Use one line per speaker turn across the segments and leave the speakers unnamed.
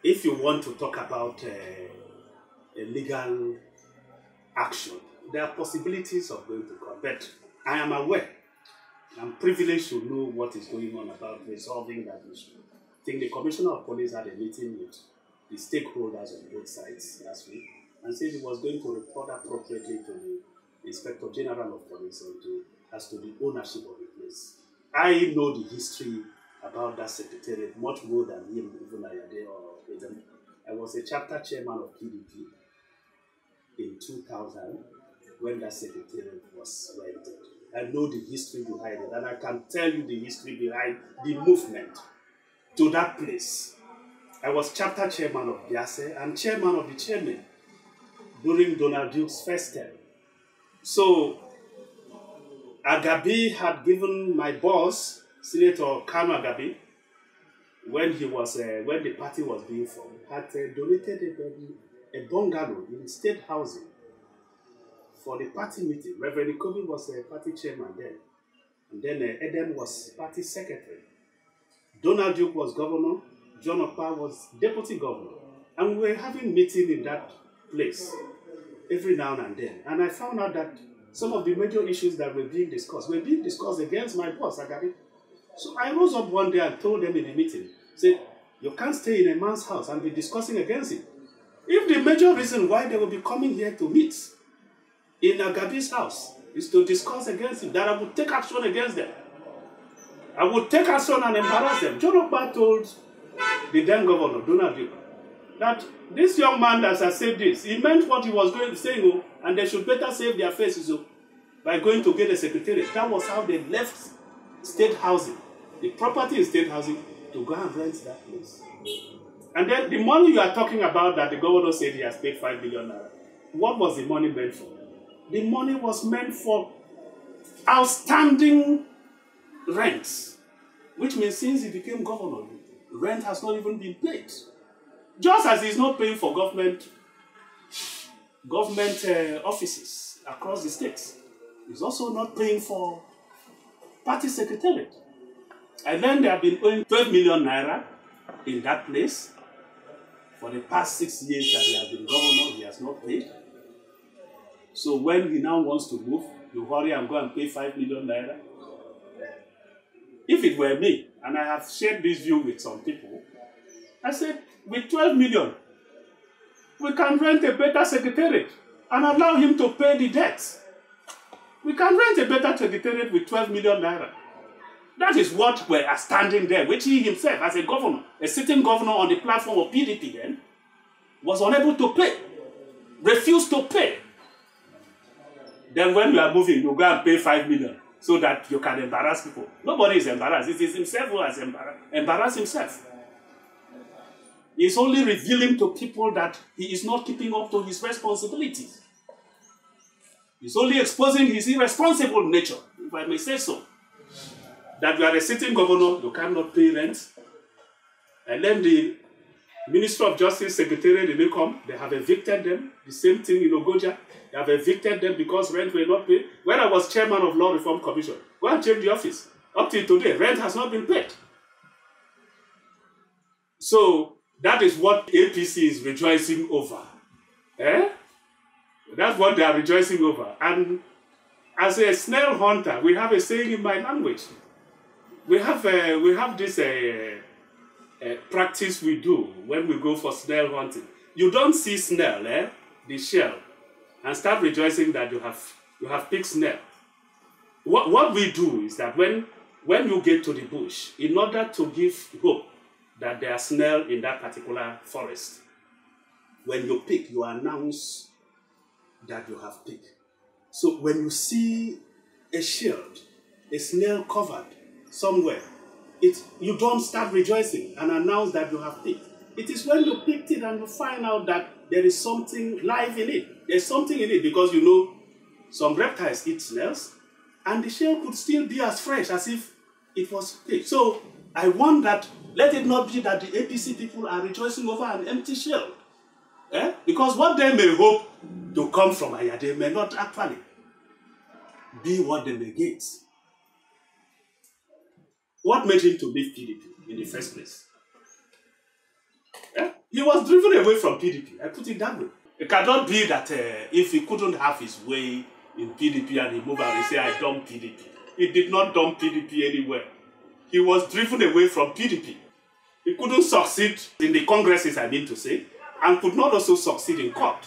if you want to talk about a legal action, there are possibilities of going to court. But I am aware, I'm privileged to know what is going on about resolving that issue. I think the Commissioner of Police had a meeting with the stakeholders on both sides last week and said he was going to report appropriately to the Inspector General of Police as to the ownership of the place. I know the history about that secretariat much more than him, even Ayade or Adam. I was a chapter chairman of PDP in 2000 when that secretariat was rented. I know the history behind it, and I can tell you the history behind the movement to that place. I was chapter chairman of Biase and chairman of the chairman during Donald Duke's first term. So Agabi had given my boss, Senator Kano Agabi, when the party was being formed, had donated a bungalow in state housing for the party meeting. Reverend Kobe was a party chairman then, and then Adam was party secretary. Donald Duke was governor, John Okpa was deputy governor, and we were having meetings in that place every now and then. And I found out that some of the major issues that were being discussed against my boss, Agabi. So I rose up one day and told them in the meeting, said, you can't stay in a man's house and be discussing against him. If the major reason why they will be coming here to meet in Agabi's house is to discuss against him, that I would take action against them. I would take action and embarrass them. John Okpa told the then governor, Donald Duke, that this young man that has said this, he meant what he was going to say, and they should better save their faces by going to get a secretariat. That was how they left state housing, the property in state housing, to go and rent that place. And then the money you are talking about that the governor said he has paid 5 billion naira, what was the money meant for? The money was meant for outstanding rents, which means since he became governor, rent has not even been paid. Just as he's not paying for government offices across the states, he's also not paying for party secretariat. And then they have been owing 12 million naira in that place. For the past 6 years that he has been governor, he has not paid. So when he now wants to move, you hurry and go and pay 5 million naira. If it were me, and I have shared this view with some people, I said, with 12 million, we can rent a better secretariat and allow him to pay the debts. We can rent a better secretariat with 12 million naira. That is what we are standing there, which he himself, as a governor, a sitting governor on the platform of PDP then, was unable to pay, refused to pay. Then when you are moving, you go and pay 5 million so that you can embarrass people. Nobody is embarrassed. It is himself who has embarrassed himself. He is only revealing to people that he is not keeping up to his responsibilities. He's only exposing his irresponsible nature, if I may say so. That you are a sitting governor, you cannot pay rent. And then the Minister of Justice Secretariat, they come, they have evicted them. The same thing in Ogoja, they have evicted them because rent were not paid. When I was chairman of Law Reform Commission, go and check the office. Up till today, rent has not been paid. So that is what APC is rejoicing over. Eh? That's what they are rejoicing over. And as a snail hunter, we have a saying in my language. We have this practice we do when we go for snail hunting. You don't see snail, the shell, and start rejoicing that you have picked snail. What we do is that when you get to the bush, in order to give hope that there are snail in that particular forest, when you pick, you announce that you have picked. So when you see a shield, a snail covered somewhere, you don't start rejoicing and announce that you have picked. It is when you picked it and you find out that there is something live in it. There's something in it because you know some reptiles eat snails and the shell could still be as fresh as if it was picked. So I want that, let it not be that the APC people are rejoicing over an empty shell. Because what they may hope to come from Ayade may not actually be what they may get. What made him to leave PDP in the first place? He was driven away from PDP. I put it that way. It cannot be that if he couldn't have his way in PDP and he moved out and say, I dump PDP. He did not dump PDP anywhere. He was driven away from PDP. He couldn't succeed in the congresses, I mean to say, and could not also succeed in court.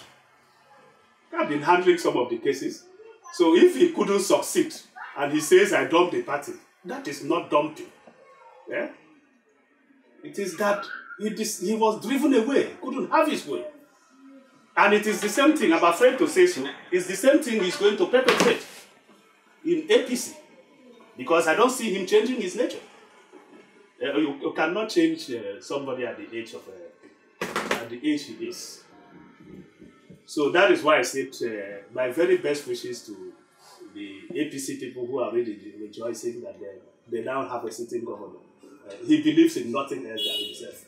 I've been handling some of the cases. So if he couldn't succeed and he says, I dumped the party, that is not dumping. Yeah? It is that he was driven away, couldn't have his way. And it is the same thing, I'm afraid to say so, it's the same thing he's going to perpetrate in APC. Because I don't see him changing his nature. You cannot change somebody at the age he is. So that is why I said my very best wishes to the APC people who are really rejoicing that they now have a sitting governor. He believes in nothing else than himself.